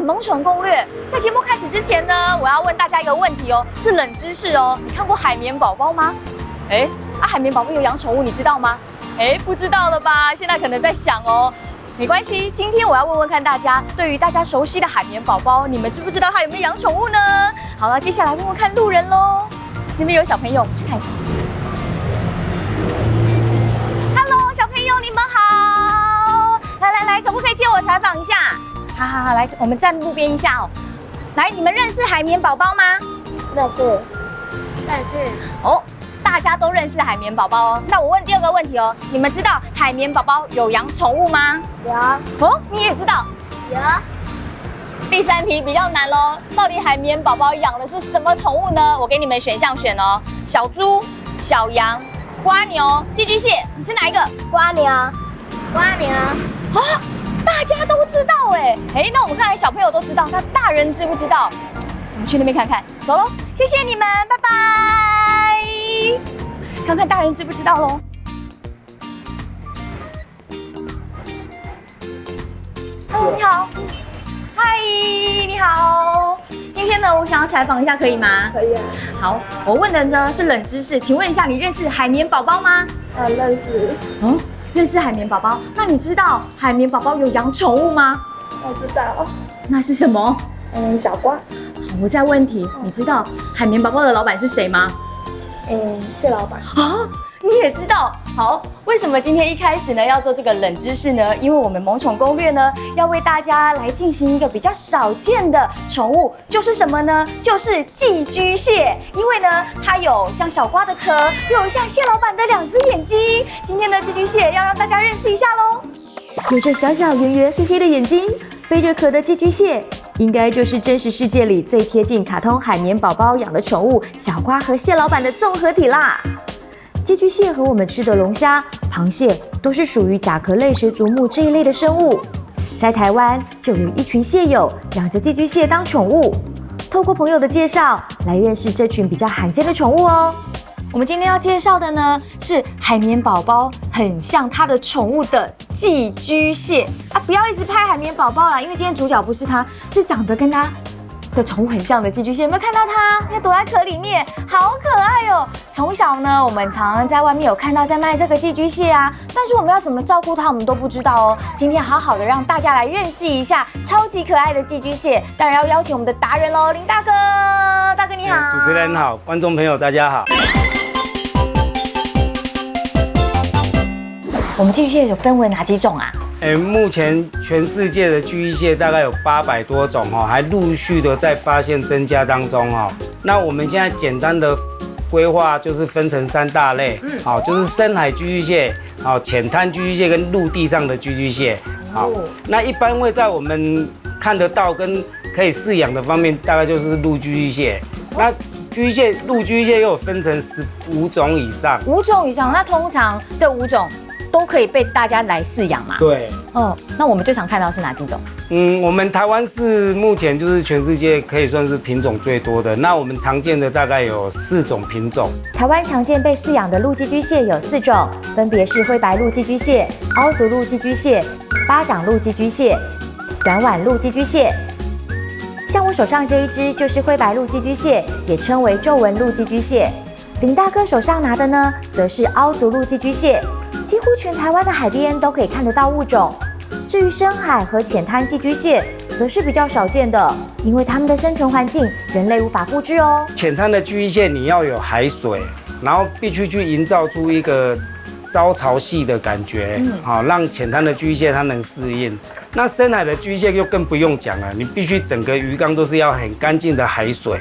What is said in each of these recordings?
《萌宠攻略》。在节目开始之前呢，我要问大家一个问题哦，是冷知识哦。你看过海绵宝宝吗？海绵宝宝有养宠物，你知道吗？不知道了吧？现在可能在想哦。没关系，今天我要问问看大家，对于大家熟悉的海绵宝宝，你们知不知道它有没有养宠物呢？好了，接下来问问看路人喽。那边有小朋友，我们去看一下。Hello， 小朋友，你们好。来，可不可以借我采访一下？好，来，我们站路边一下哦。来，你们认识海绵宝宝吗？认识。哦，大家都认识海绵宝宝哦。那我问第二个问题哦，你们知道海绵宝宝有养宠物吗？有。哦，你也知道？有。第三题比较难咯，到底海绵宝宝养的是什么宠物呢？我给你们选项选哦，小猪、小羊、蜗牛、寄居蟹，你是哪一个？蜗牛。大家都知道那我们看来小朋友都知道，那大人知不知道？我们去那边看看，走喽！谢谢你们，拜拜。看看大人知不知道喽？你好，嗨，你好。今天呢，我想要采访一下，可以吗？可以啊。好，我问的呢是冷知识，请问一下，你认识海绵宝宝吗？认识。认识海绵宝宝。那你知道海绵宝宝有养宠物吗？我知道。那是什么？小瓜。好，我再问题，你知道海绵宝宝的老板是谁吗？谢老板。你也知道。好，为什么今天一开始呢要做这个冷知识呢？因为我们萌宠攻略呢要为大家来进行一个比较少见的宠物，就是什么呢？就是寄居蟹。因为呢它有像小瓜的壳，又有像蟹老板的2只眼睛。今天的寄居蟹要让大家认识一下喽。有着小小圆圆黑黑的眼睛，背着壳的寄居蟹，应该就是真实世界里最贴近卡通海绵宝宝养的宠物小瓜和蟹老板的综合体啦。寄居蟹和我们吃的龙虾、螃蟹都是属于甲壳类水族目这一类的生物。在台湾就有一群蟹友养着寄居蟹当宠物，透过朋友的介绍来认识这群比较罕见的宠物哦。我们今天要介绍的呢是海绵宝宝很像它的宠物的寄居蟹啊！不要一直拍海绵宝宝啦，因为今天主角不是它，是长得跟它的宠物很像的寄居蟹。有没有看到它？它躲在壳里面，好可爱哦！从小呢，我们常常在外面有看到在卖这个寄居蟹啊，但是我们要怎么照顾它，我们都不知道哦。今天好好的让大家来认识一下超级可爱的寄居蟹，当然要邀请我们的达人喽，林大哥。大哥你好。主持人好，观众朋友大家好。我们寄居蟹有分为哪几种啊？目前全世界的寄居蟹大概有800多种哦，还陆续的在发现增加当中哦。那我们现在简单的规划就是分成3大类，就是深海寄居蟹、浅滩寄居蟹跟陆地上的寄居蟹。好，那一般会在我们看得到跟可以饲养的方面，大概就是陆寄居蟹。那陆寄居蟹又有分成15种以上。5种以上，那通常这5种都可以被大家来饲养嘛？对。那我们最常看到是哪几种？我们台湾是目前就是全世界可以算是品种最多的。那我们常见的大概有4种品种。台湾常见被饲养的陆寄居蟹有4种，分别是灰白陆寄居蟹、凹足陆寄居蟹、巴掌陆寄居蟹、短吻陆寄居蟹。像我手上这一只就是灰白陆寄居蟹，也称为皱纹陆寄居蟹。林大哥手上拿的呢，则是凹足陆寄居蟹。几乎全台湾的海边都可以看得到物种。至于深海和浅滩寄居蟹，则是比较少见的，因为它们的生存环境人类无法复制哦。浅滩的寄居蟹你要有海水，然后必须去营造出一个招潮系的感觉，让浅滩的寄居蟹它能适应。那深海的寄居蟹就更不用讲了，你必须整个鱼缸都是要很干净的海水，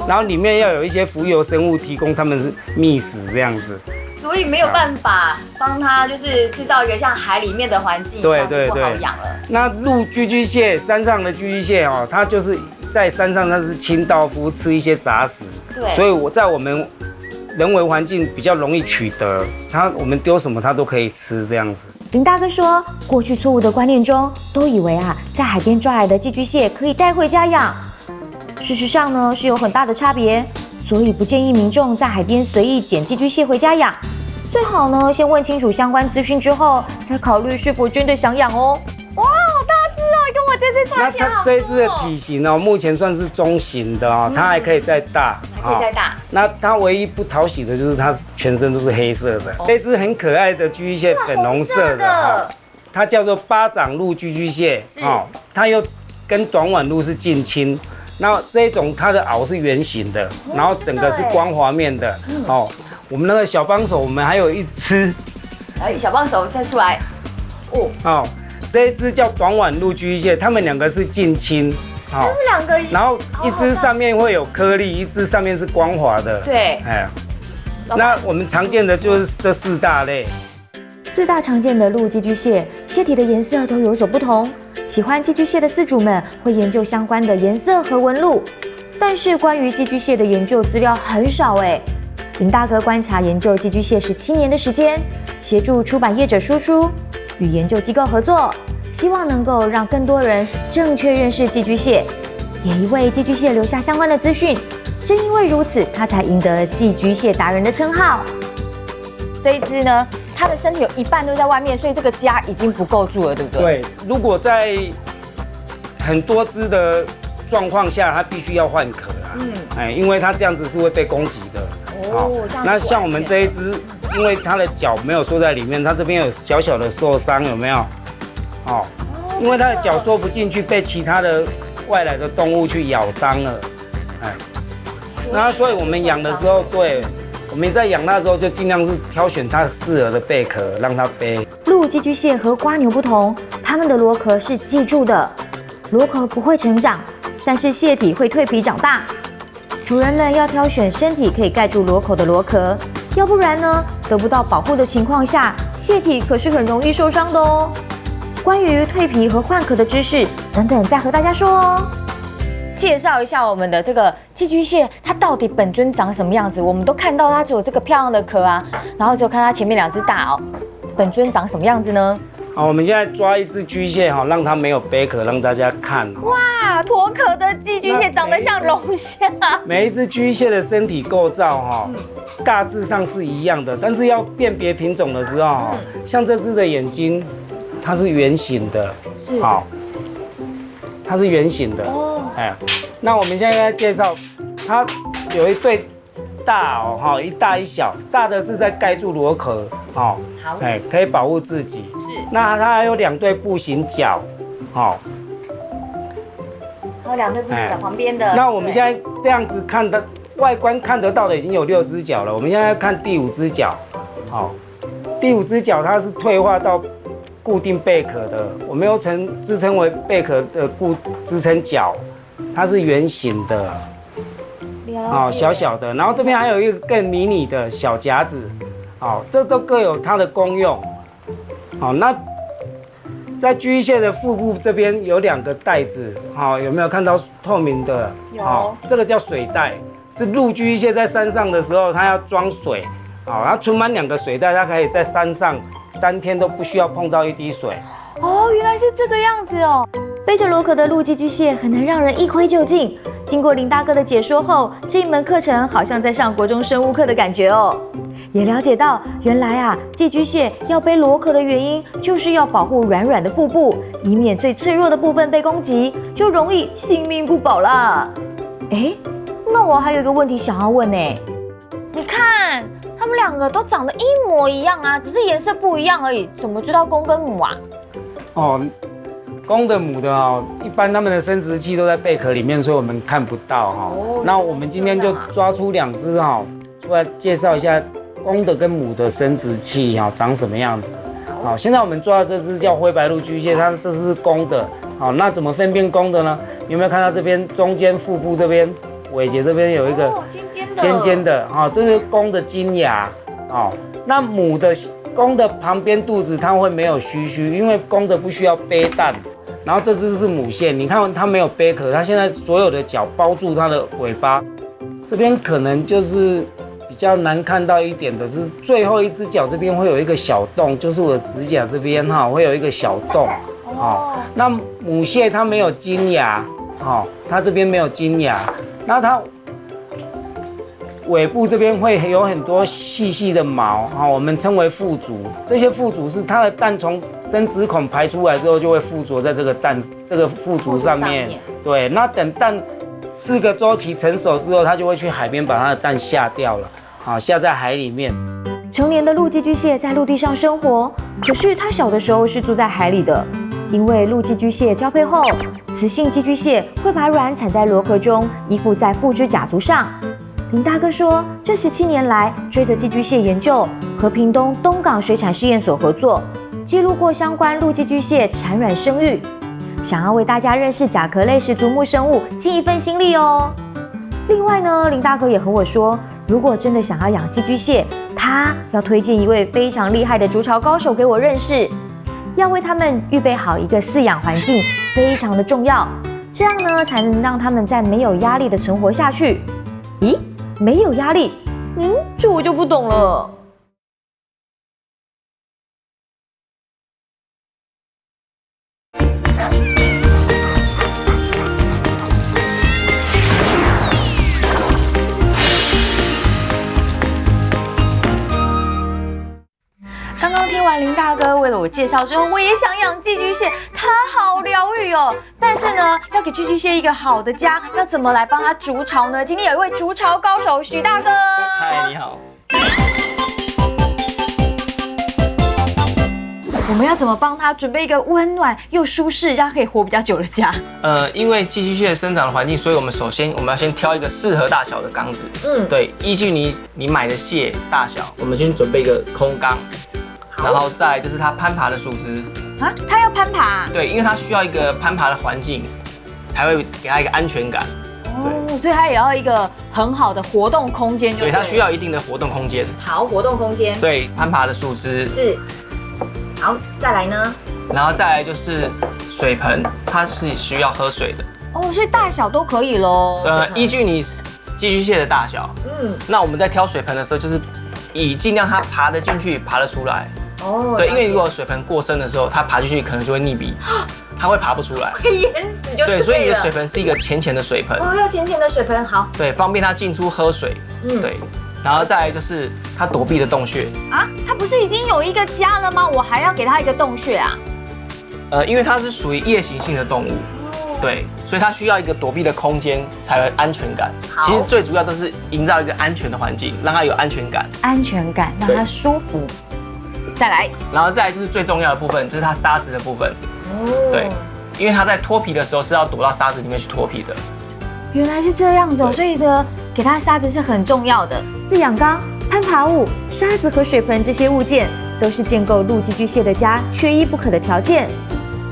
然后里面要有一些浮游生物提供它们是觅食这样子。所以没有办法帮它就是制造一个像海里面的环境，对，不好养了。那陆寄居蟹，山上的寄居蟹它就是在山上它是清道夫，吃一些杂食，对，所以我们人为环境比较容易取得，我们丢什么它都可以吃这样子。林大哥说，过去错误的观念中都以为在海边抓来的寄居蟹可以带回家养，事实上呢是有很大的差别。所以不建议民众在海边随意捡寄居蟹回家养，最好呢先问清楚相关资讯之后，再考虑是否真的想养哦。哇，好大只哦，跟我这只差起来好多哦。那它这一只的体型哦，目前算是中型的哦，它还可以再大，还可以再大。那它唯一不讨喜的就是它全身都是黑色的。这只很可爱的寄居蟹，粉红色的哈，它叫做巴掌鹿寄居蟹哦，它又跟短吻鹿是近亲。那这一种它的螯是圆形的，然后整个是光滑面的哦。我们那个小帮手，我们还有一只，哎，小帮手再出来，哦，这一只叫短吻鹿寄居蟹，它们两个是近亲，他们两个，然后一只上面会有颗粒，一只上面是光滑的，对，哎，那我们常见的就是这四大类。4大常见的鹿寄居蟹，蟹体的颜色都有所不同。喜欢寄居蟹的饲主们会研究相关的颜色和纹路，但是关于寄居蟹的研究资料很少哎。林大哥观察研究寄居蟹17年的时间，协助出版业者输出，与研究机构合作，希望能够让更多人正确认识寄居蟹，也为寄居蟹留下相关的资讯。正因为如此，他才赢得寄居蟹达人的称号。这一只呢，它的身体有一半都在外面，所以这个家已经不够住了，对不对？对，如果在很多只的状况下，它必须要换壳啊。哎，因为它这样子是会被攻击的。那像我们这一只，因为它的脚没有缩在里面，它这边有小小的受伤，有没有？哦，因为它的脚缩不进去，被其他的外来的动物去咬伤了。哎，那所以我们养的时候，对。我们在养它的时候，就尽量是挑选它适合的贝壳，让它背。鹿寄居蟹和瓜牛不同，它们的螺壳是记住的，螺壳不会成长，但是蟹体会蜕皮长大。主人们要挑选身体可以盖住螺口的螺壳，要不然呢，得不到保护的情况下，蟹体可是很容易受伤的哦。关于蜕皮和换壳的知识，等等再和大家说哦。介绍一下我们的这个寄居蟹，它到底本尊长什么样子？我们都看到它只有这个漂亮的壳啊，然后只有看它前面2只大螯，本尊长什么样子呢？好，我们现在抓一只居蟹哈，让它没有贝壳，让大家看。哇，脱壳的寄居蟹长得像龙虾。每一只居蟹的身体构造哈，大致上是一样的，但是要辨别品种的时候哈，像这只的眼睛，它是圆形的，是好，它是圆形的。哎，那我们现在在介绍，它有一对大螯哈，一大一小，大的是在盖住螺壳，哦，好，哎，可以保护自己。是，那它还有2对步行脚，哦，还有2对步行脚旁边的。那我们现在这样子看的外观看得到的已经有6只脚了，我们现在看第5只脚，好，第5只脚它是退化到固定贝壳的，我们又自称为贝壳的支撑脚。它是圆形的，哦，小小的，然后这边还有一个更迷你的小夹子，哦，这都各有它的功用，好，那在居蟹的腹部这边有2个袋子，好，有没有看到透明的？有，这个叫水袋，是陆居蟹在山上的时候，它要装水，好，它存满2个水袋，它可以在山上3天都不需要碰到一滴水。哦，原来是这个样子哦。背着螺壳的鹿寄居蟹很能让人一窥究竟。经过林大哥的解说后，这一门课程好像在上国中生物课的感觉哦。也了解到，原来啊，寄居蟹要背螺壳的原因，就是要保护软软的腹部，以免最脆弱的部分被攻击，就容易性命不保啦。哎，那我还有一个问题想要问呢。你看，他们2个都长得一模一样啊，只是颜色不一样而已，怎么知道公跟母啊？哦。公的母的哦，一般它们的生殖器都在贝壳里面，所以我们看不到哈。那我们今天就抓出2只哈，出来介绍一下公的跟母的生殖器哈长什么样子。好，现在我们抓的这只叫灰白鹿居蟹，它这是公的。好，那怎么分辨公的呢？有没有看到这边中间腹部这边尾节这边有一个尖尖的哈，这是公的金牙。哦，那母的公的旁边肚子它会没有须须，因为公的不需要背蛋。然后这只是母蟹，你看它没有贝壳，它现在所有的脚包住它的尾巴，这边可能就是比较难看到一点的是最后一只脚这边会有一个小洞，就是我的指甲这边哈会有一个小洞，哦，那母蟹它没有金牙，哦，它这边没有金牙，那它尾部这边会有很多细细的毛啊，我们称为附足。这些附足是它的蛋从生殖孔排出来之后，就会附着在这个附足上面。对，那等蛋4个周期成熟之后，它就会去海边把它的蛋下掉了，好，下在海里面。成年的陆寄居蟹在陆地上生活，可是它小的时候是住在海里的。因为陆寄居蟹交配后，雌性寄居蟹会把卵产在螺壳中，依附在腹肢甲足上。林大哥说，这17年来追着寄居蟹研究，和屏东东港水产试验所合作，记录过相关陆寄居蟹产卵生育，想要为大家认识甲壳类食足目生物尽一份心力哦。另外呢，林大哥也和我说，如果真的想要养寄居蟹，他要推荐一位非常厉害的筑巢高手给我认识。要为他们预备好一个饲养环境，非常的重要，这样呢才能让他们在没有压力的存活下去。咦，没有压力？这我就不懂了。刚刚听完林大哥为了我介绍之后，我也想养寄居蟹，它好疗愈哦。但是呢，要给寄居蟹一个好的家，要怎么来帮它筑巢呢？今天有一位筑巢高手许大哥。嗨，你好。我们要怎么帮它准备一个温暖又舒适，让它可以活比较久的家？因为寄居蟹生长的环境，所以我们首先要先挑一个适合大小的缸子。对，依据你买的蟹大小，我们先准备一个空缸。然后再来就是它攀爬的树枝啊，它要攀爬。对，因为它需要一个攀爬的环境，才会给它一个安全感。哦，所以它也要一个很好的活动空间，对，它需要一定的活动空间。好，活动空间。对，攀爬的树枝是。好，再来呢？然后再来就是水盆，它是需要喝水的。哦，所以大小都可以咯。依据你寄居蟹的大小，那我们在挑水盆的时候，就是以尽量它爬得进去、爬得出来。哦，对，因为如果水盆过深的时候，它爬进去可能就会溺毙，它会爬不出来，会淹死就对了。对，所以你的水盆是一个浅浅的水盆。哦，要浅浅的水盆，好。对，方便它进出喝水。对，然后再来就是它躲避的洞穴。啊，它不是已经有一个家了吗？我还要给它一个洞穴啊？因为它是属于夜行性的动物。对，所以它需要一个躲避的空间才有安全感。其实最主要都是营造一个安全的环境，让它有安全感。安全感，让它舒服。再来，然后再来就是最重要的部分，就是它沙子的部分。哦，对，因为它在脱皮的时候是要躲到沙子里面去脱皮的。原来是这样子哦，所以呢，给它沙子是很重要的。饲养缸、攀爬物、沙子和水盆这些物件，都是建构陆寄居蟹的家缺一不可的条件。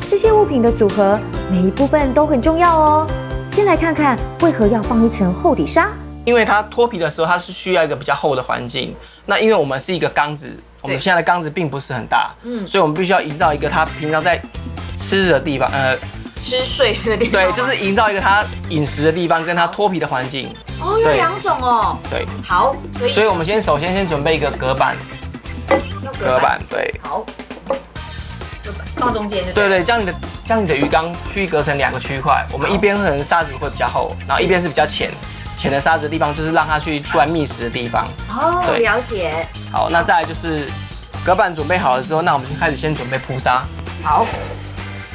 这些物品的组合，每一部分都很重要哦。先来看看为何要放一层厚底沙。因为它脱皮的时候，它是需要一个比较厚的环境。那因为我们是一个缸子，我们现在的缸子并不是很大，所以我们必须要营造一个它平常在吃的地方，吃睡的地方。对，就是营造一个它饮食的地方跟它脱皮的环境。哦，有2种哦。对。好，所以我们首先准备一个隔板。隔板，对。好。放中间。对，将你的鱼缸区隔成2个区块，我们一边可能沙子会比较厚，然后一边是比较浅的沙子的地方，就是让它去出来觅食的地方。哦，了解。好，那再来就是隔板准备好了之后，那我们就开始先准备铺沙。好，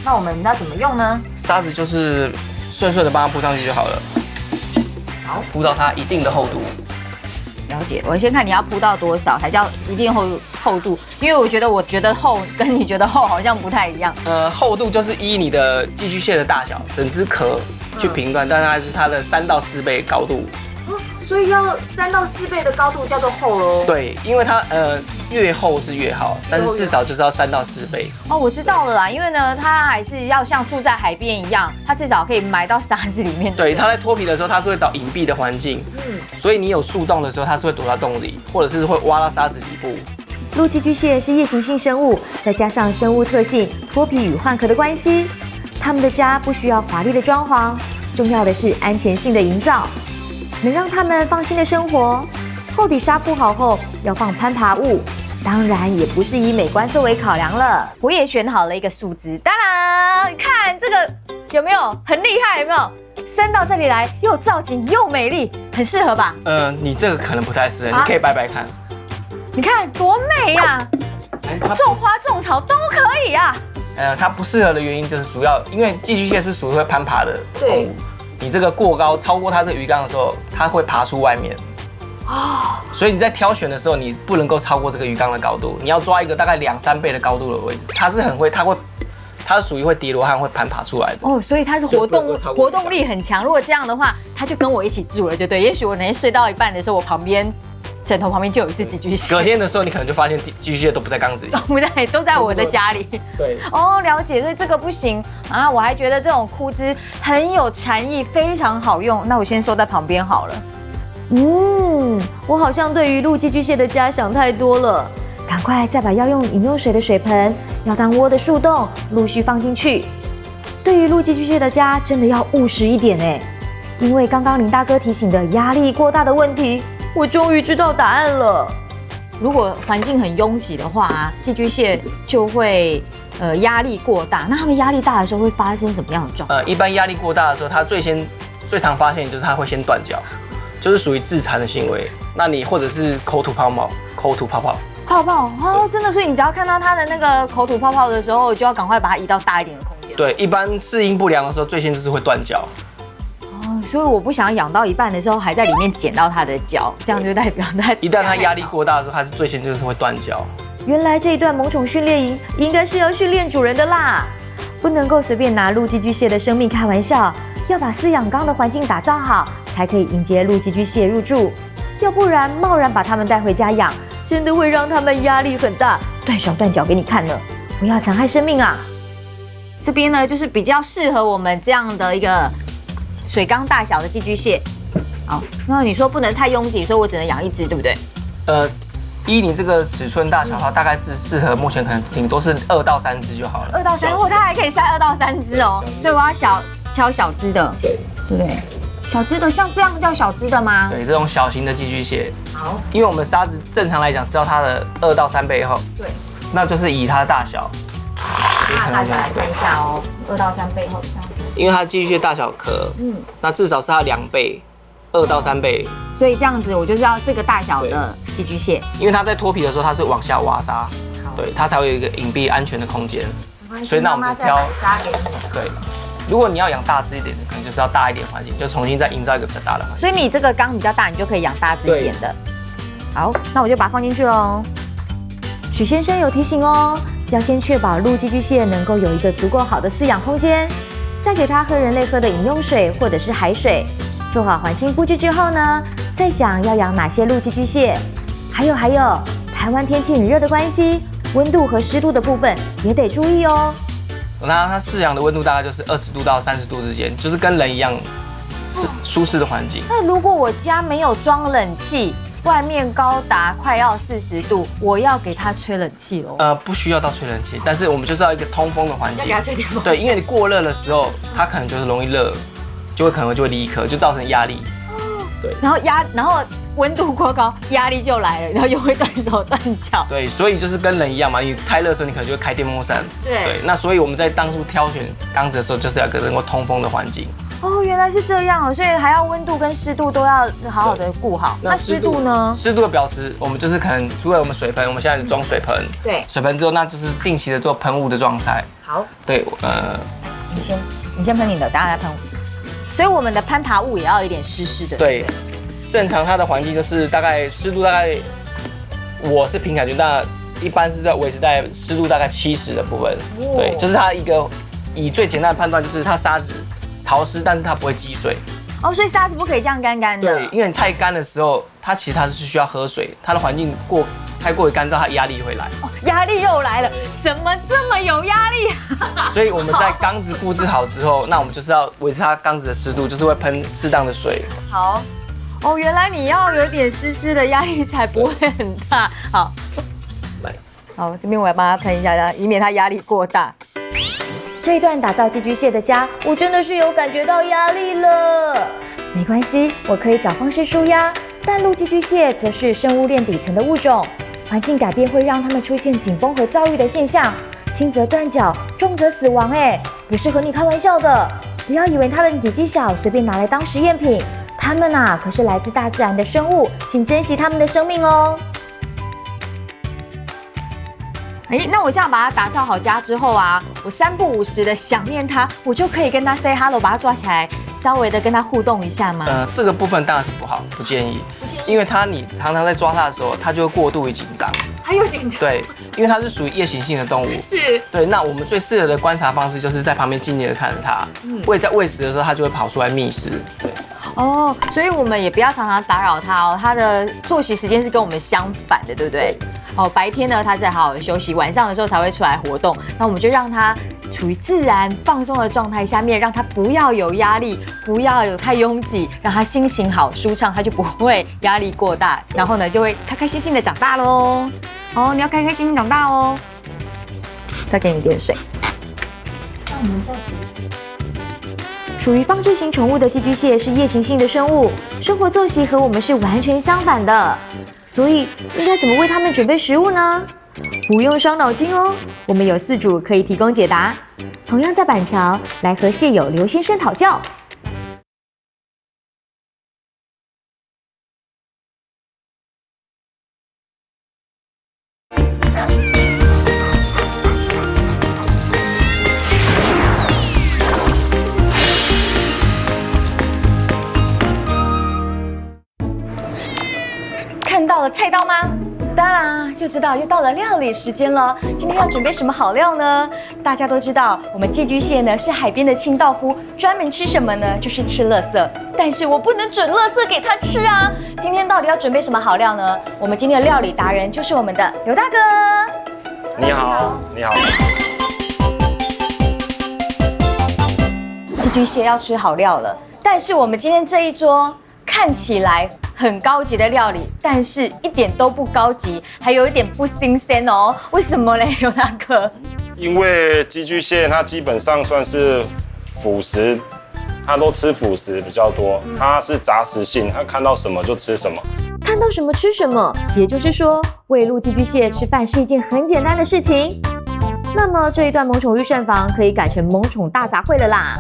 那我们要怎么用呢？沙子就是顺的帮它铺上去就好了。好，铺到它一定的厚度。了解，我先看你要铺到多少才叫一定厚度，因为我觉得厚跟你觉得厚好像不太一样。厚度就是依你的寄居蟹的大小，整只壳去评断，大概是它的3到4倍高度。所以要3到4倍的高度叫做厚喽。对，因为它越厚是越好，但是至少就是要3到4倍。哦，我知道了啦，因为呢，它还是要像住在海边一样，它至少可以埋到沙子里面。对，它在脱皮的时候，它是会找隐蔽的环境。所以你有树洞的时候，它是会躲到洞里，或者是会挖到沙子底部。陆寄居蟹是夜行性生物，再加上生物特性脱皮与换壳的关系，它们的家不需要华丽的装潢，重要的是安全性的营造，能让它们放心的生活。厚底沙铺好后，要放攀爬物，当然也不是以美观作为考量了。我也选好了一个树枝，当然看这个有没有很厉害？有没有生到这里来又造型又美丽，很适合吧？你这个可能不太适合，你可以摆摆看。你看多美呀！种花种草都可以啊。它不适合的原因就是主要因为寄居蟹是属于会攀爬的动物，你这个过高超过它这个鱼缸的时候，它会爬出外面。所以你在挑选的时候，你不能够超过这个鱼缸的高度，你要抓一个大概2、3倍的高度的位置。它是属于会叠罗汉、会攀爬出来的。哦，所以它是活动力很强。如果这样的话，它就跟我一起住了，就对。也许我哪天睡到一半的时候，我枕头旁边就有一只寄居蟹。隔天的时候，你可能就发现寄居蟹都不在缸子里，不在，都在我的家里。对。哦，了解，所以这个不行啊。我还觉得这种枯枝很有禅意，非常好用。那我先收在旁边好了。我好像对于陆寄居蟹的家想太多了。赶快再把要用饮用水的水盆、要当窝的树洞陆续放进去。对于陆寄居蟹的家，真的要务实一点哎，因为刚刚林大哥提醒的压力过大的问题，我终于知道答案了。如果环境很拥挤的话寄居蟹就会压力过大。那它们压力大的时候会发生什么样的状况？一般压力过大的时候，它最常发现就是它会先断脚，就是属于自残的行为。那你或者是口吐泡泡哦，真的，所以你只要看到它的那个口吐泡泡的时候，就要赶快把它移到大一点的空间。对，一般适应不良的时候，最先就是会断脚。所以我不想养到一半的时候还在里面捡到它的脚，这样就代表它一旦它压力过大的时候，它是最先就是会断脚。原来这一段萌宠训练营应该是要训练主人的啦，不能够随便拿陆寄居蟹的生命开玩笑，要把饲养缸的环境打造好，才可以迎接陆寄居蟹入住。要不然贸然把它们带回家养，真的会让它们压力很大，断手断脚给你看呢。不要残害生命啊！这边呢，就是比较适合我们这样的一个水缸大小的寄居蟹。好，那你说不能太拥挤，所以我只能养一只，对不对？依你这个尺寸大小的话，大概是适合目前可能顶多是2到3只就好了。2到3，哦，它还可以塞2到3只哦，所以我要挑小只的，对不对？小只的像这样叫小只的吗？对，这种小型的寄居蟹。好，因为我们沙子正常来讲是要它的2到3倍厚。对，那就是以它的大小。那大家来看一下哦，2到3倍厚这样。因为它寄居蟹大小壳，那至少是它2倍，2到3倍。所以这样子，我就是要这个大小的寄居蟹。因为它在脱皮的时候，它是往下挖沙，对，它才会有一个隐蔽安全的空间。所以那我们就挑沙给你。对。如果你要养大只一点的，可能就是要大一点环境，就重新再营造一个比较大的环境。所以你这个缸比较大，你就可以养大只一点的。好，那我就把它放进去喽。许先生有提醒哦，要先确保陆寄居蟹能够有一个足够好的饲养空间，再给它喝人类喝的饮用水或者是海水。做好环境布置之后呢，再想要养哪些陆寄居蟹。还有，台湾天气很热的关系，温度和湿度的部分也得注意哦。那它饲养的温度大概就是20度到30度之间，就是跟人一样舒适的环境。那如果我家没有装冷气，外面高达快要40度，我要给它吹冷气喽？不需要到吹冷气，但是我们就是要一个通风的环境。要给它吹点风。对，因为你过热的时候，它可能就是容易热，可能就会离壳，就造成压力。对。然后温度过高，压力就来了，然后又会断手断脚。对，所以就是跟人一样嘛，你太热的时候，你可能就会开电风扇。对。那所以我们在当初挑选缸子的时候，就是要一个能够通风的环境。哦，原来是这样哦，所以还要温度跟湿度都要好好的顾好。那湿度呢？湿度的表示，我们就是可能除了我们水盆，我们现在装水盆。对。水盆之后，那就是定期的做喷雾的状态。好。对，你先喷你的，等下再喷我。所以我们的攀爬物也要有一点湿湿的。对。正常它的环境就是大概湿度大概，我是凭感觉，那一般是在维持在湿度大概70的部分。对，就是它一个以最简单的判断就是它沙子潮湿，但是它不会积水。哦，所以沙子不可以这样干干的。对，因为你太干的时候，它其实是需要喝水，它的环境太过于干燥，它压力会来。哦，压力又来了，怎么这么有压力？所以我们在缸子布置好之后，那我们就是要维持它缸子的湿度，就是会喷适当的水。好。哦，原来你要有点湿湿的，压力才不会很大。好，来，好，这边我要帮他喷一下，以免他压力过大。这一段打造寄居蟹的家，我真的是有感觉到压力了。没关系，我可以找方式舒压。但陆寄居蟹则是生物链底层的物种，环境改变会让它们出现紧绷和躁郁的现象，轻则断脚，重则死亡。不是和你开玩笑的。不要以为它们体积小，随便拿来当实验品。它们啊，可是来自大自然的生物，请珍惜它们的生命哦。那我这样把它打造好家之后啊，我3不5时的想念它，我就可以跟它 say hello， 把它抓起来，稍微的跟它互动一下吗？这个部分当然是不好，不建议，因为你常常在抓它的时候，它就会过度于紧张。它又紧张。对，因为它是属于夜行性的动物。是。对，那我们最适合的观察方式就是在旁边静静的看着它，在喂食的时候，它就会跑出来觅食。对。哦，所以我们也不要常常打扰它哦，它的作息时间是跟我们相反的，对不对？哦，白天呢，它在好好的休息，晚上的时候才会出来活动。那我们就让它处于自然放松的状态下面，让它不要有压力，不要有太拥挤，让它心情好舒畅，它就不会压力过大，然后呢，就会开开心心的长大喽。哦，你要开开心心长大哦。再给你一点水。那我们再。属于放置型宠物的寄居蟹是夜行性的生物，生活作息和我们是完全相反的。所以应该怎么为它们准备食物呢？不用伤脑筋哦，我们有4组可以提供解答。同样在板桥，来和蟹友刘先生讨教。看到了菜刀吗？当然就知道又到了料理时间了。今天要准备什么好料呢？大家都知道，我们寄居蟹呢是海边的清道夫，专门吃什么呢？就是吃垃圾。但是我不能准垃圾给它吃啊！今天到底要准备什么好料呢？我们今天的料理达人就是我们的刘大哥。你好，你好。寄居蟹要吃好料了，但是我们今天这一桌看起来很高级的料理，但是一点都不高级，还有一点不新鲜哦。为什么嘞，刘大哥？因为寄居蟹它基本上算是腐食，它都吃腐食比较多，它是杂食性，它看到什么就吃什么。看到什么吃什么，也就是说，喂鹿寄居蟹吃饭是一件很简单的事情。那么这一段萌宠预算房可以改成萌宠大杂烩了啦，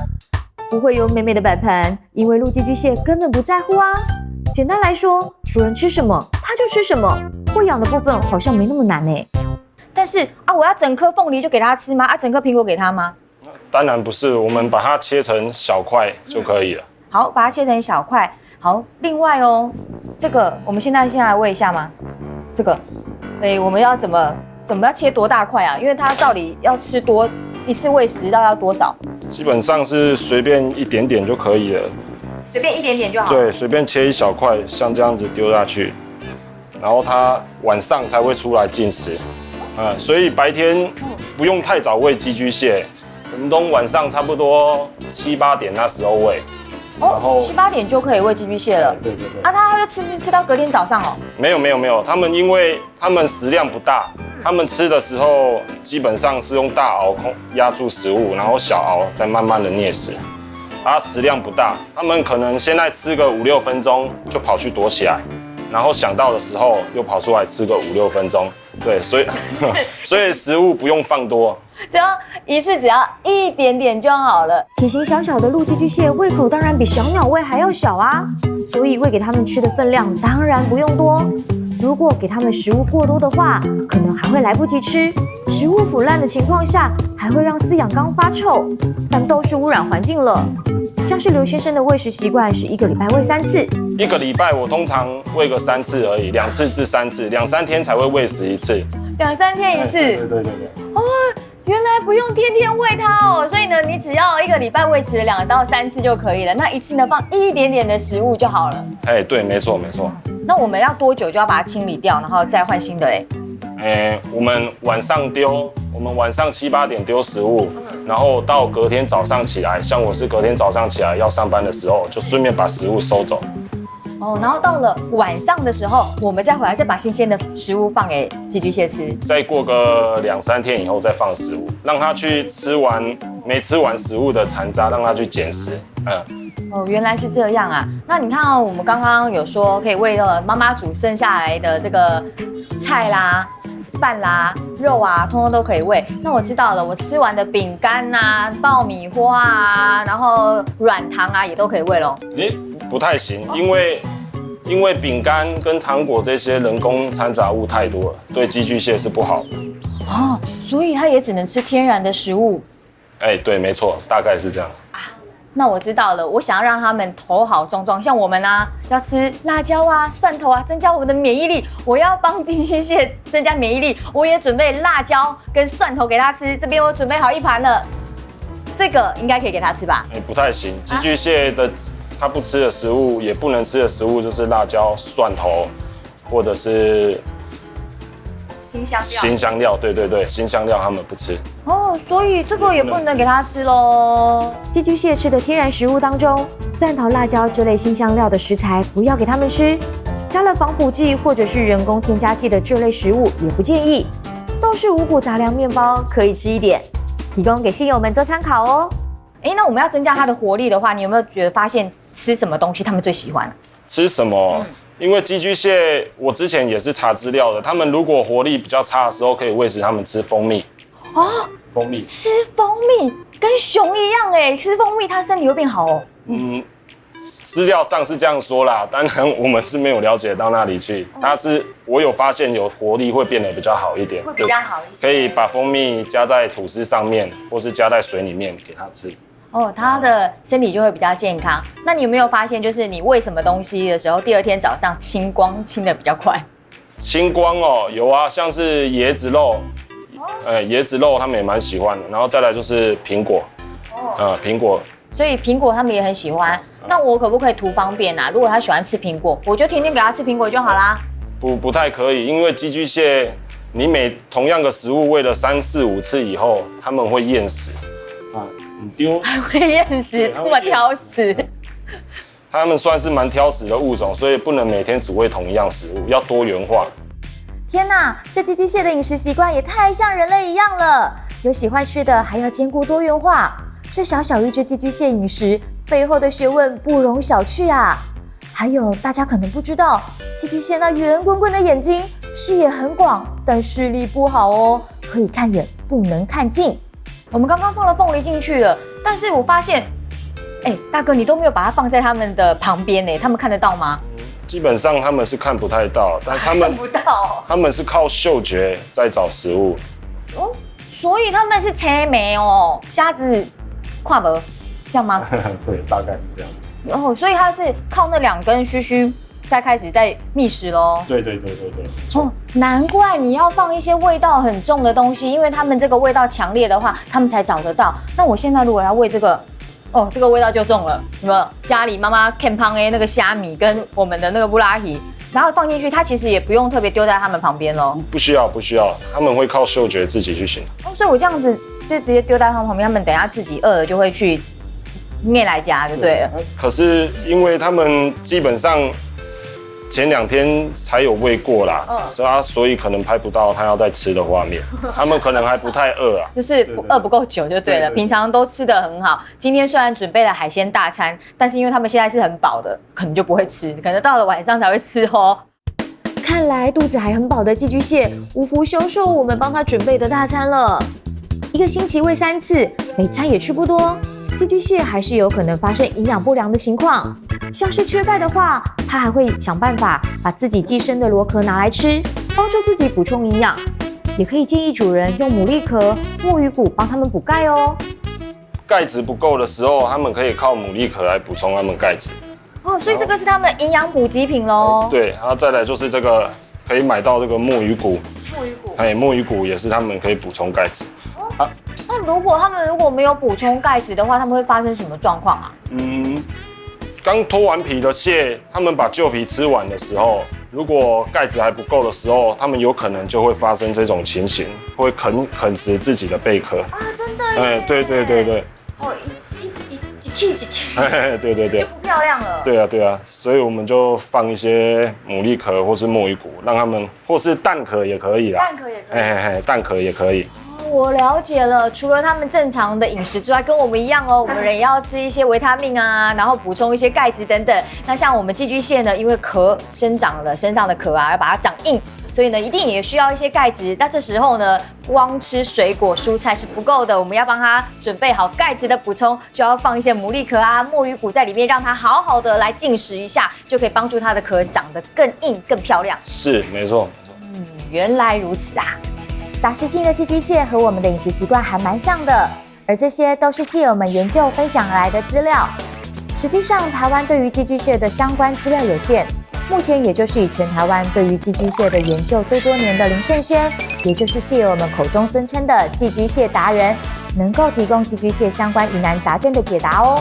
不会有美美的摆盘，因为鹿寄居蟹根本不在乎啊。简单来说，主人吃什么它就吃什么，喂养的部分好像没那么难哎。但是啊，我要整颗凤梨就给它吃吗？啊，整颗苹果给它吗？当然不是，我们把它切成小块就可以了。好，把它切成小块。好，另外哦，这个我们现在来喂一下吗？这个，我们要怎么要切多大块啊？因为它到底要吃多一次喂食要多少？基本上是随便一点点就可以了。随便一点点就好。对，随便切一小块，像这样子丢下去，然后它晚上才会出来进食。所以白天不用太早喂寄居蟹，我们都晚上差不多7、8点那时候喂。然后7、8点就可以喂寄居蟹了。对。啊，它就吃到隔天早上哦。没有，他们因为他们食量不大，他们吃的时候基本上是用大螯压住食物，然后小螯再慢慢的啮食。它食量不大，他们可能现在吃个5、6分钟就跑去躲起来，然后想到的时候又跑出来吃个5、6分钟。对，所以食物不用放多，只要一次只要一点点就好了。体型小小的鹿寄居蟹胃口当然比小鸟胃还要小啊，所以喂给它们吃的分量当然不用多。如果给它们食物过多的话，可能还会来不及吃。食物腐烂的情况下，还会让饲养缸发臭，反倒是污染环境了。像是刘先生的喂食习惯是1个礼拜喂3次，1个礼拜我通常喂个3次而已，2次至3次，2、3天才会喂食1次，2、3天1次。对。哦，原来不用天天喂它哦，所以呢，你只要1个礼拜喂食2到3次就可以了。那一次呢，放一点点的食物就好了。对，没错。那我们要多久就要把它清理掉，然后再换新的嘞？我们晚上丢，我们晚上7、8点丢食物，然后到隔天早上起来，像我是隔天早上起来要上班的时候，就顺便把食物收走。哦，然后到了晚上的时候，我们再回来再把新鲜的食物放给寄居蟹吃。再过个2、3天以后再放食物，让它去吃完没吃完食物的残渣，让它去捡食。哦，原来是这样啊。那你看我们刚刚有说可以喂妈妈煮剩下来的这个菜啦、饭啦、肉啊，通通都可以喂。那我知道了，我吃完的饼干啊、爆米花啊，然后软糖啊，也都可以喂咯。不太行，因为饼干跟糖果这些人工掺杂物太多了，对寄居蟹是不好的。哦，所以它也只能吃天然的食物。对，没错，大概是这样。那我知道了，我想要让他们头好壮壮，像我们啊，要吃辣椒啊、蒜头啊，增加我们的免疫力。我要帮寄居蟹增加免疫力，我也准备辣椒跟蒜头给它吃。这边我准备好一盘了，这个应该可以给它吃吧？不太行，寄居蟹的它不吃的食物，也不能吃的食物就是辣椒、蒜头，或者是辛香料，对，辛香料他们不吃。哦，所以这个也不能给它吃喽。寄居蟹吃的天然食物当中，蒜头、辣椒这类辛香料的食材不要给它们吃，加了防腐剂或者是人工添加剂的这类食物也不建议。倒是五谷杂粮面包可以吃一点，提供给蟹友们做参考哦。那我们要增加它的活力的话，你有没有发现吃什么东西他们最喜欢？吃什么？因为寄居蟹，我之前也是查资料的，他们如果活力比较差的时候，可以喂食他们吃蜂蜜。哦，蜂蜜，吃蜂蜜跟熊一样吃蜂蜜它身体会变好哦。资料上是这样说啦，当然我们是没有了解到那里去。但是我有发现有活力会变得比较好一点，会比较好一些。可以把蜂蜜加在吐司上面，或是加在水里面给它吃。它的身体就会比较健康。那你有没有发现，就是你喂什么东西的时候，第二天早上清光清的比较快？清光有啊，像是椰子肉，椰子肉他们也蛮喜欢的。然后再来就是苹果，苹果。所以苹果他们也很喜欢。那我可不可以图方便啊？如果他喜欢吃苹果，我就天天给他吃苹果就好啦。不太可以，因为寄居蟹，你同样的食物喂了3、4、5次以后，他们会厌食。你丢还会厌食，这么挑食。他们算是蛮挑食的物种，所以不能每天只喂同一样食物，要多元化。天哪，这寄居蟹的饮食习惯也太像人类一样了，有喜欢吃的，还要兼顾多元化。这小小一只寄居蟹饮食背后的学问不容小觑啊！还有大家可能不知道，寄居蟹那圆滚滚的眼睛，视野很广，但视力不好哦，可以看远，不能看近。我们刚刚放了凤梨进去了，但是我发现，大哥你都没有把它放在他们的旁边他们看得到吗？基本上他们是看不太到，但他们看不到他们是靠嗅觉在找食物。所以他们是青梅瞎子看不这样吗？对，大概是这样。然后，所以它是靠那2根须须再开始在觅食咯。对。难怪你要放一些味道很重的东西，因为他们这个味道强烈的话，他们才找得到。那我现在如果要喂这个，这个味道就重了。有没有家里妈妈看胖那个虾米跟我们的那个布拉提，然后放进去，它其实也不用特别丢在他们旁边咯。不需要，他们会靠嗅觉自己去寻。所以我这样子就直接丢在他们旁边，他们等一下自己饿了就会去念来家就对了。可是因为他们基本上前2天才有喂过啦，所以可能拍不到他要再吃的画面。他们可能还不太饿啊，就是饿不够久就对了。平常都吃得很好，今天虽然准备了海鲜大餐，但是因为他们现在是很饱的，可能就不会吃，可能到了晚上才会吃哦。看来肚子还很饱的寄居蟹无福消受我们帮它准备的大餐了。1个星期喂3次，每餐也吃不多，寄居蟹还是有可能发生营养不良的情况。像是缺钙的话，它还会想办法把自己寄生的螺壳拿来吃，帮助自己补充营养。也可以建议主人用牡蛎壳、墨鱼骨帮它们补钙哦。钙质不够的时候，他们可以靠牡蛎壳来补充他们钙质。所以这个是他们的营养补给品咯。对，然后再来就是这个可以买到这个墨鱼骨。墨鱼骨也是他们可以补充钙质。那他们如果没有补充钙质的话，他们会发生什么状况啊？刚脱完皮的蟹，他们把旧皮吃完的时候，如果钙质还不够的时候，他们有可能就会发生这种情形，会啃食自己的贝壳。真的？对。一起，对，就不漂亮了。对啊，所以我们就放一些牡蛎壳或是墨鱼骨，让他们，或是蛋壳也可以啦。蛋壳也可以。蛋壳也可以。我了解了，除了他们正常的饮食之外，跟我们一样我们人也要吃一些维他命啊，然后补充一些钙质等等。那像我们寄居蟹呢，因为壳生长了，身上的壳要把它长硬，所以呢，一定也需要一些钙质。那这时候呢，光吃水果蔬菜是不够的，我们要帮它准备好钙质的补充，就要放一些牡蛎壳啊、墨鱼骨在里面，让它好好的来进食一下，就可以帮助它的壳长得更硬、更漂亮。是，没错。原来如此啊！杂食性的寄居蟹和我们的饮食习惯还蛮像的，而这些都是蟹友们研究分享而来的资料。实际上，台湾对于寄居蟹的相关资料有限，目前也就是以全台湾对于寄居蟹的研究最多年的林胜轩，也就是蟹友们口中尊称的寄居蟹达人，能够提供寄居蟹相关疑难杂症的解答哦。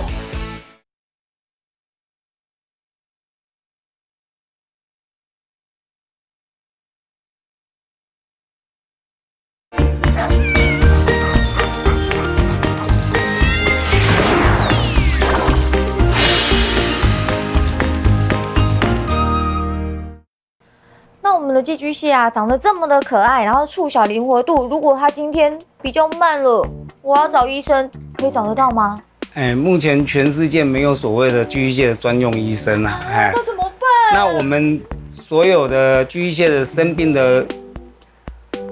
那我们的寄居蟹啊，长得这么的可爱，然后触小灵活度，如果它今天比较慢了，我要找医生，可以找得到吗？目前全世界没有所谓的寄居蟹的专用医生啊，那怎么办？那我们所有的寄居蟹的生病的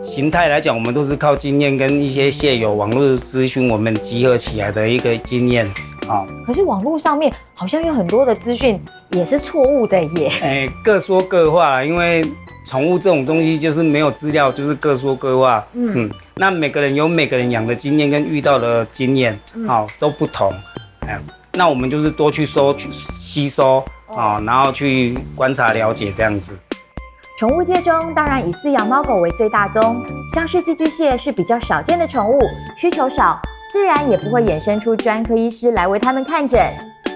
形态来讲，我们都是靠经验跟一些蟹友网络资讯，我们集合起来的一个经验。可是网络上面好像有很多的资讯也是错误的耶。各说各话啦，因为宠物这种东西就是没有资料，就是各说各话。那每个人有每个人养的经验跟遇到的经验，都不同。那我们就是多去吸收然后去观察了解这样子。宠物界中，当然以饲养猫狗为最大宗，像是寄居蟹是比较少见的宠物，需求少，自然也不会衍生出专科医师来为它们看诊。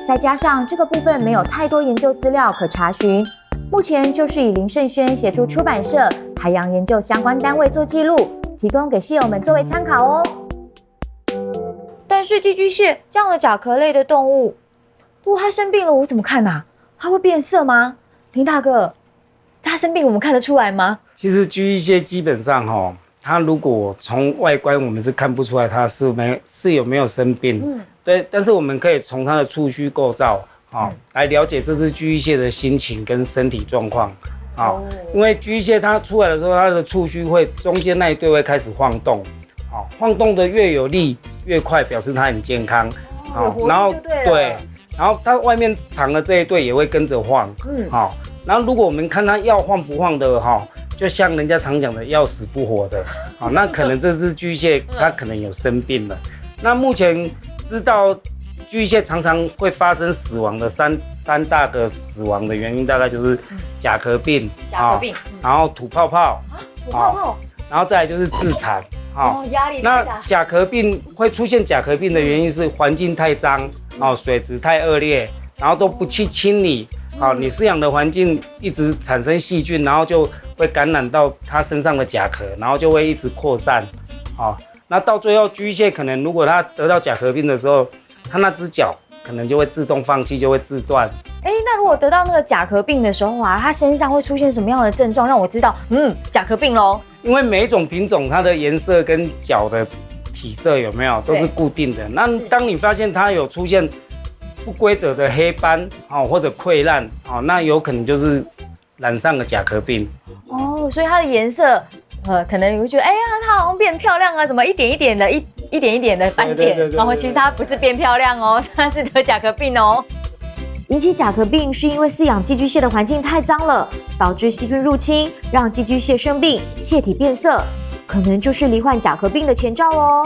再加上这个部分没有太多研究资料可查询，目前就是以林胜轩协助出版社、海洋研究相关单位做记录，提供给蟹友们作为参考哦。但是寄居蟹这样的甲壳类的动物，如果它生病了，我怎么看啊？它会变色吗？林大哥，它生病我们看得出来吗？其实寄居蟹基本上它如果从外观我们是看不出来它是有没有生病，对，但是我们可以从它的触须构造来了解这只寄居蟹的心情跟身体状况因为寄居蟹它出来的时候，它的触须会中间那一对会开始晃动，晃动的越有力越快，表示它很健康，然后对，然后它外面长的这一对也会跟着晃，然后如果我们看它要晃不晃的就像人家常讲的要死不活的，那可能这只寄居蟹它可能有生病了。那目前知道寄居蟹常常会发生死亡的三大个死亡的原因，大概就是甲壳病，然后吐泡泡，然后再来就是自残，压力太大。那甲壳病会出现甲壳病的原因是环境太脏，水质太恶劣，然后都不去清理。你饲养的环境一直产生细菌，然后就会感染到它身上的甲壳，然后就会一直扩散。那到最后，寄居蟹可能如果它得到甲壳病的时候，它那只脚可能就会自动放弃，就会自断。那如果得到那个甲壳病的时候啊，它身上会出现什么样的症状，让我知道，甲壳病咯？因为每一种品种它的颜色跟脚的体色有没有都是固定的。那当你发现它有出现不规则的黑斑或者溃烂那有可能就是染上了甲壳病所以它的颜色可能你会觉得它好像变漂亮啊，什么一点一点的斑点，然后其实它不是变漂亮它是得甲壳病引起甲壳病是因为饲养寄居蟹的环境太脏了，导致细菌入侵，让寄居蟹生病，蟹体变色，可能就是罹患甲壳病的前兆哦。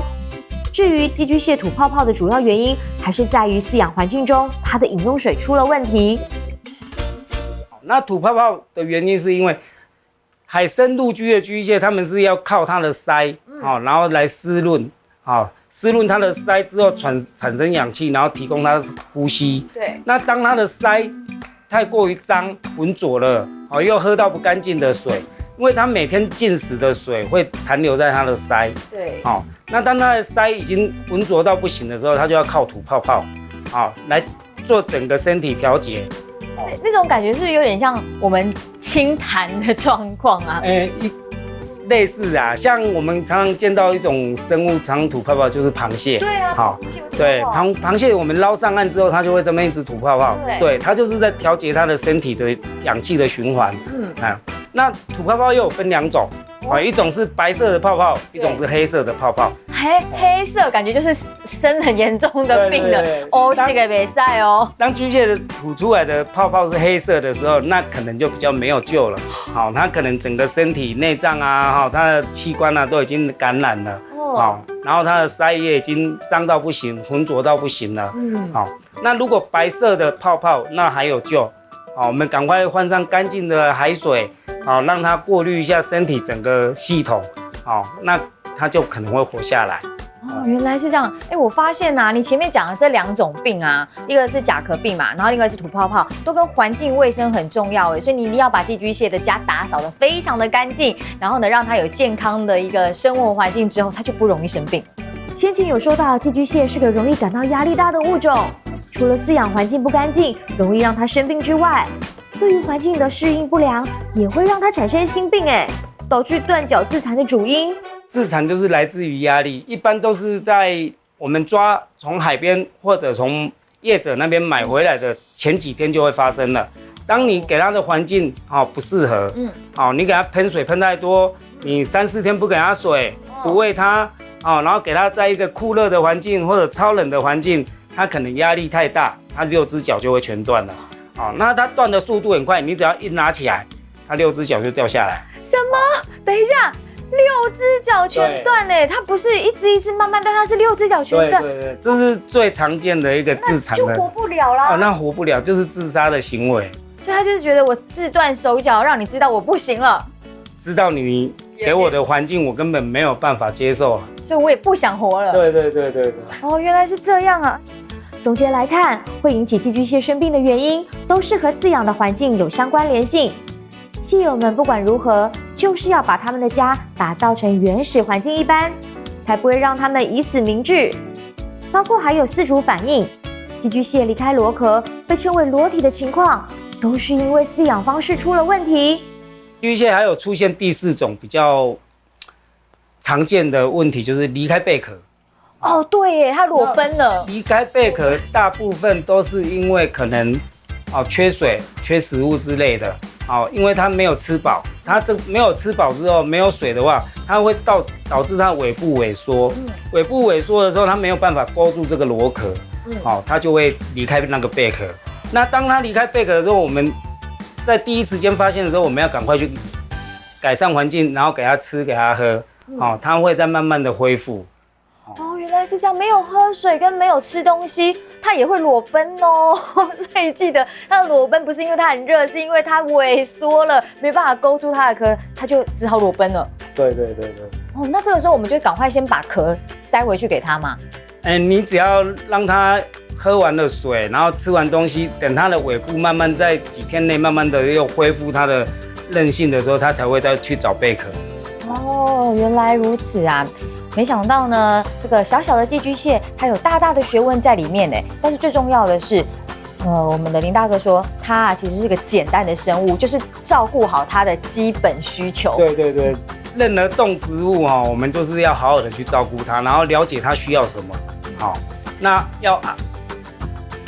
至于寄居蟹吐泡泡的主要原因，还是在于饲养环境中它的饮用水出了问题。那吐泡泡的原因是因为海参陆居的寄居蟹，它们是要靠它的鳃然后来湿润湿润它的鳃之后产生氧气，然后提供它呼吸。对。那当它的鳃太过于脏浑浊了又喝到不干净的水，因为它每天进食的水会残留在它的鳃。对。那当它的鳃已经浑浊到不行的时候，它就要靠吐泡泡来做整个身体调节。那种感觉是有点像我们清痰的状况啊。类似啊，像我们常常见到一种生物常常吐泡泡，就是螃蟹。对啊，好螃蟹会吐对，泡泡螃蟹我们捞上岸之后，它就会这么一直吐泡泡。对，它就是在调节它的身体的氧气的循环。那吐泡泡又有分2种。一种是白色的泡泡，一种是黑色的泡泡。黑色感觉就是生很严重的病的，哦，这个没赛哦。当巨蟹的吐出来的泡泡是黑色的时候，那可能就比较没有救了。好，它可能整个身体内脏啊，它的器官啊都已经感染了。好，然后它的腮叶已经脏到不行，浑浊到不行了。好，那如果白色的泡泡，那还有救。好，我们赶快换上干净的海水。好，让它过滤一下身体整个系统，好，那它就可能会活下来。哦，原来是这样。我发现你前面讲的这2种病啊，一个是甲壳病嘛，然后另外是吐泡泡，都跟环境卫生很重要所以你要把寄居蟹的家打扫得非常的干净，然后呢，让它有健康的一个生活环境之后，它就不容易生病。先前有说到，寄居蟹是个容易感到压力大的物种，除了饲养环境不干净，容易让它生病之外，对于环境的适应不良，也会让它产生心病导致断脚自残的主因。自残就是来自于压力，一般都是在我们从海边或者从业者那边买回来的前几天就会发生了。当你给它的环境不适合，你给它喷水喷太多，你3、4天不给它水，不喂它，然后给它在一个酷热的环境或者超冷的环境，它可能压力太大，它6只脚就会全断了。那它断的速度很快，你只要一拿起来，它6只脚就掉下来。什么？等一下，6只脚全断它不是一只一只慢慢断，它是6只脚全断。对，这是最常见的一个自残的，就活不了啦。那活不了就是自杀的行为。所以他就是觉得我自断手脚，让你知道我不行了，知道你给我的环境我根本没有办法接受，所以我也不想活了。对。哦，原来是这样啊。总结来看，会引起寄居蟹生病的原因，都是和饲养的环境有相关联性。蟹友们不管如何，就是要把他们的家打造成原始环境一般，才不会让他们以死明志。包括还有饲主反应，寄居蟹离开螺壳被称为裸体的情况，都是因为饲养方式出了问题。寄居蟹还有出现第4种比较常见的问题，就是离开贝壳。哦，对耶，它裸奔了。离开贝壳大部分都是因为可能缺水、缺食物之类的。因为它没有吃饱，它没有吃饱之后没有水的话，它会导致它尾部萎缩。尾部萎缩的时候，它没有办法勾住这个螺壳，它就会离开那个贝壳。那当它离开贝壳的时候，我们在第一时间发现的时候，我们要赶快去改善环境，然后给它吃，给它喝，它会再慢慢的恢复。哦，原来是这样，没有喝水跟没有吃东西，它也会裸奔哦。所以记得，它的裸奔不是因为它很热，是因为它萎缩了，没办法勾住它的壳，它就只好裸奔了。对。哦，那这个时候我们就赶快先把壳塞回去给它嘛。你只要让它喝完了水，然后吃完东西，等它的尾部慢慢在几天内慢慢的又恢复它的韧性的时候，它才会再去找贝壳。哦，原来如此啊。没想到呢，这个小小的寄居蟹，它有大大的学问在里面呢。但是最重要的是，我们的林大哥说，它其实是个简单的生物，就是照顾好它的基本需求。对，任何动植物我们就是要好好的去照顾它，然后了解它需要什么。那要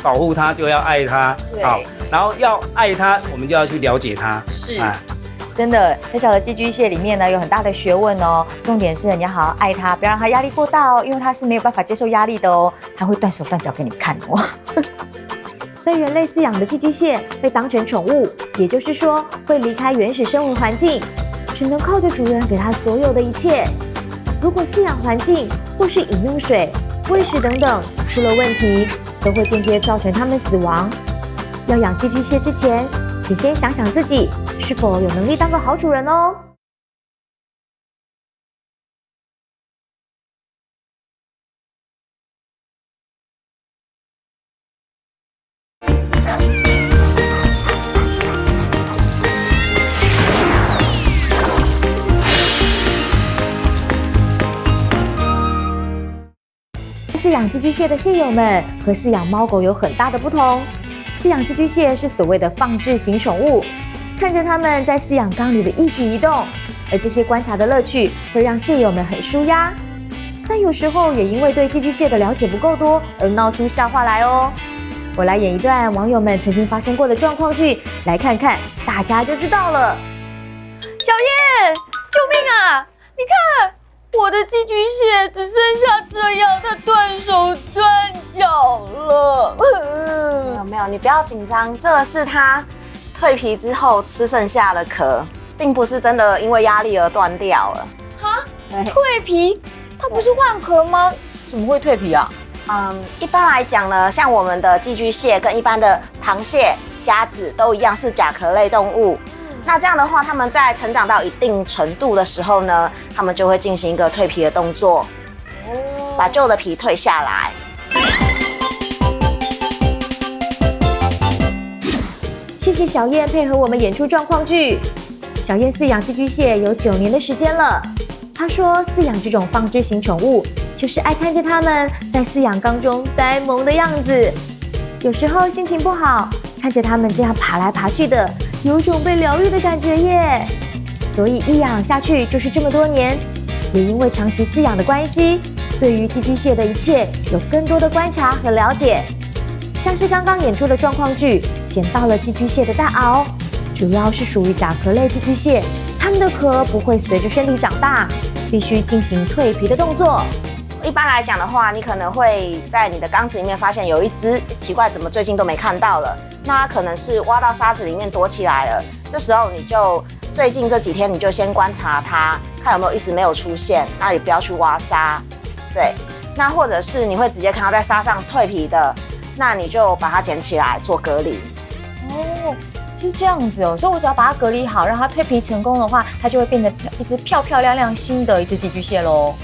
保护它就要爱它，然后要爱它，我们就要去了解它。是。真的，小小的寄居蟹里面呢有很大的学问哦。重点是你要好好爱它，不要让它压力过大哦，因为它是没有办法接受压力的哦，它会断手断脚给你看哦。被人类饲养的寄居蟹被当成宠物，也就是说会离开原始生活环境，只能靠着主人给它所有的一切。如果饲养环境或是饮用水、喂食等等出了问题，都会间接造成它们死亡。要养寄居蟹之前，请先想想自己是否有能力当个好主人哦。饲养寄居蟹的蟹友们和饲养猫狗有很大的不同。饲养寄居蟹是所谓的放置型宠物，看着它们在饲养缸里的一举一动，而这些观察的乐趣会让蟹友们很舒压。但有时候也因为对寄居蟹的了解不够多而闹出笑话来哦。我来演一段网友们曾经发生过的状况剧，来看看，大家就知道了。小燕，救命啊！你看，我的寄居蟹只剩下这样，它断手断脚了。没有，你不要紧张，这个是它蜕皮之后吃剩下的壳，并不是真的因为压力而断掉了。哈？蜕皮？它不是换壳吗？怎么会蜕皮啊？一般来讲呢，像我们的寄居蟹跟一般的螃蟹、虾子都一样是甲壳类动物。那这样的话，它们在成长到一定程度的时候呢，它们就会进行一个蜕皮的动作，把旧的皮蜕下来。谢谢小燕配合我们演出状况剧。小燕饲养寄居蟹有9年的时间了。她说，饲养这种放置型宠物，就是爱看着它们在饲养缸中呆萌的样子。有时候心情不好，看着它们这样爬来爬去的，有种被疗愈的感觉耶。所以一养下去就是这么多年，也因为长期饲养的关系，对于寄居蟹的一切有更多的观察和了解。像是刚刚演出的状况剧，捡到了寄居蟹的大螯，主要是属于甲壳类寄居蟹，它们的壳不会随着身体长大，必须进行蜕皮的动作。一般来讲的话，你可能会在你的缸子里面发现有一只奇怪，怎么最近都没看到了？那它可能是挖到沙子里面躲起来了。这时候你就最近这几天你就先观察它，看有没有一直没有出现，那你不要去挖沙。对，那或者是你会直接看到在沙上蜕皮的，那你就把它捡起来做隔离。哦，是这样子哦，所以我只要把它隔离好，让它蜕皮成功的话，它就会变得一只漂漂亮亮新的一只寄居蟹喽。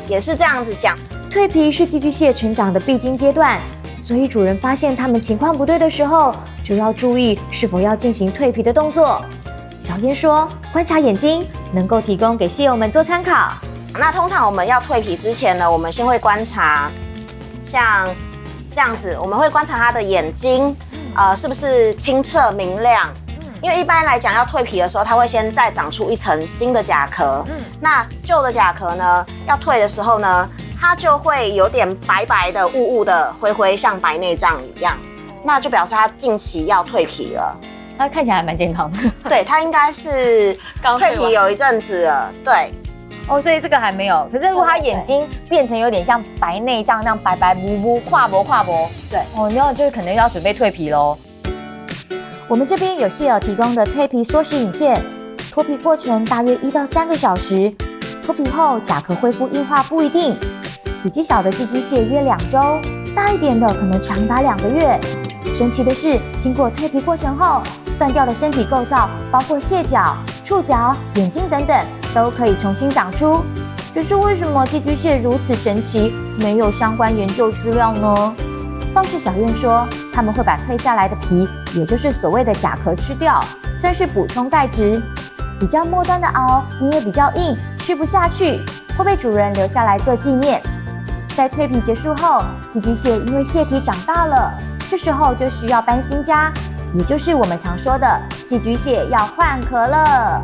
也是这样子讲，蜕皮是寄居蟹成长的必经阶段，所以主人发现它们情况不对的时候，就要注意是否要进行蜕皮的动作。小燕说，观察眼睛能够提供给蟹友们做参考。那通常我们要蜕皮之前呢，我们先会观察，像这样子，我们会观察它的眼睛，是不是清澈明亮。因为一般来讲，要蜕皮的时候，它会先再长出一层新的甲壳。那旧的甲壳呢，要蜕的时候呢，它就会有点白白的、雾雾的、灰灰，像白内障一样。那就表示它近期要蜕皮了。它看起来还蛮健康的。对，它应该是刚蜕皮有一阵子了。对。哦，所以这个还没有。可是如果它眼睛变成有点像白内障那样白白糊糊、跨薄，对，哦，那就可能要准备蜕皮喽。我们这边有蟹友提供的蜕皮缩时影片，脱皮过程大约1到3个小时，脱皮后甲壳恢复硬化不一定，体积小的寄居蟹约2周，大一点的可能长达2个月。神奇的是，经过蜕皮过程后，断掉的身体构造，包括蟹脚、触角、眼睛等等，都可以重新长出。只是为什么寄居蟹如此神奇，没有相关研究资料呢？倒是小燕说，他们会把蜕下来的皮，也就是所谓的甲壳吃掉，算是补充钙质。比较末端的螯因为比较硬，吃不下去，会被主人留下来做纪念。在蜕皮结束后，寄居蟹因为蟹体长大了，这时候就需要搬新家，也就是我们常说的寄居蟹要换壳了。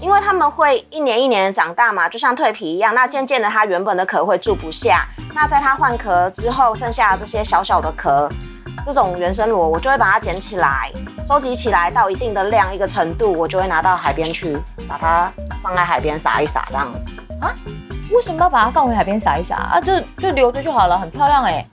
因为它们会一年一年长大嘛，就像蜕皮一样。那渐渐的，它原本的壳会住不下。那在它换壳之后，剩下的这些小小的壳，这种原生螺，我就会把它捡起来，收集起来到一定的量、一个程度，我就会拿到海边去，把它放在海边撒一撒这样子。啊？为什么要把它放回海边撒一撒啊？就留着就好了，很漂亮哎。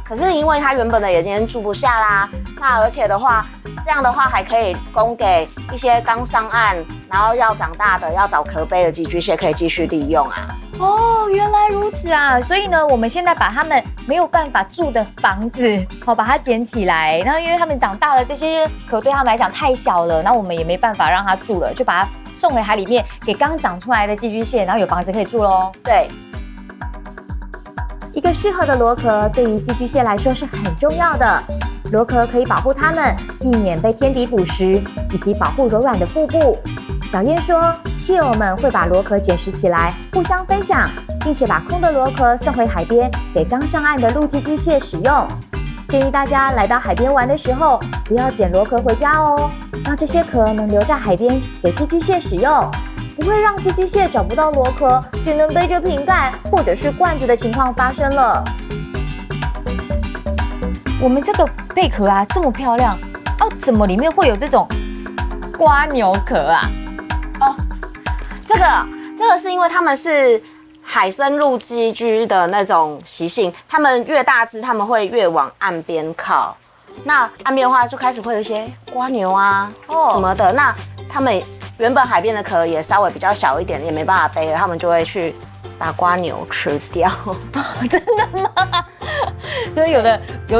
可是因为它原本的已经住不下啦，那而且的话，这样的话还可以供给一些刚上岸，然后要长大的、要找壳杯的寄居蟹可以继续利用啊。哦，原来如此啊！所以呢，我们现在把它们没有办法住的房子，把它捡起来。然后因为它们长大了，这些壳对它们来讲太小了，那我们也没办法让它住了，就把它送回海里面，给刚长出来的寄居蟹，然后有房子可以住喽。对，一个适合的螺壳对于寄居蟹来说是很重要的。螺壳可以保护它们，避免被天敌捕食，以及保护柔软的腹部。小燕说，蟹友们会把螺壳捡拾起来，互相分享，并且把空的螺壳送回海边，给刚上岸的陆寄居蟹使用。建议大家来到海边玩的时候，不要捡螺壳回家哦，让这些壳能留在海边给寄居蟹使用，不会让寄居蟹找不到螺壳，只能背着瓶盖或者是罐子的情况发生了。我们这个贝壳啊这么漂亮，怎么里面会有这种瓜牛壳啊？这个是因为它们是海生陆寄居的那种习性，它们越大只，它们会越往岸边靠。那岸边的话，就开始会有一些瓜牛啊什么的。那它们原本海边的壳也稍微比较小一点，也没办法背了，它们就会去把瓜牛吃掉。真的吗？所以有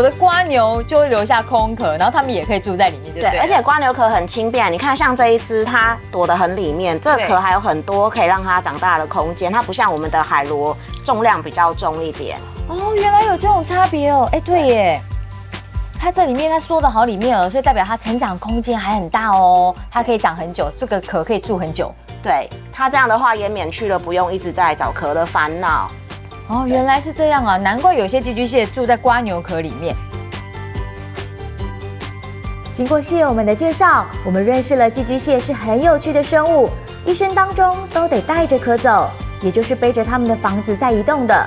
的瓜牛就会留下空壳，然后它们也可以住在里面，对不对？而且瓜牛壳很轻便，你看像这一只，它躲得很里面，这个壳还有很多可以让它长大的空间，它不像我们的海螺重量比较重一点。哦，原来有这种差别哦。哎，对耶，它这里面它缩得好里面了，所以代表它成长空间还很大哦，它可以长很久，这个壳可以住很久。对，它这样的话也免去了不用一直在找壳的烦恼。哦，原来是这样啊，难怪有些寄居蟹住在瓜牛壳里面。经过蟹友们的介绍，我们认识了寄居蟹是很有趣的生物，一生当中都得带着壳走，也就是背着他们的房子在移动的。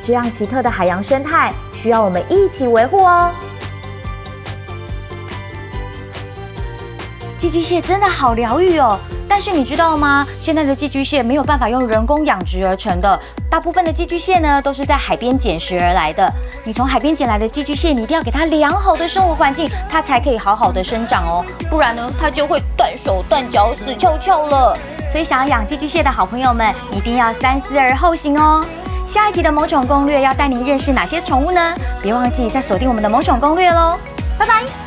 这样奇特的海洋生态需要我们一起维护哦。寄居蟹真的好疗愈哦，但是你知道吗？现在的寄居蟹没有办法用人工养殖而成的，大部分的寄居蟹呢都是在海边捡食而来的。你从海边捡来的寄居蟹，你一定要给它良好的生活环境，它才可以好好的生长哦，不然呢它就会断手断脚死翘翘了。所以想要养寄居蟹的好朋友们，一定要三思而后行哦。下一集的萌宠攻略要带您认识哪些宠物呢？别忘记再锁定我们的萌宠攻略喽，拜拜。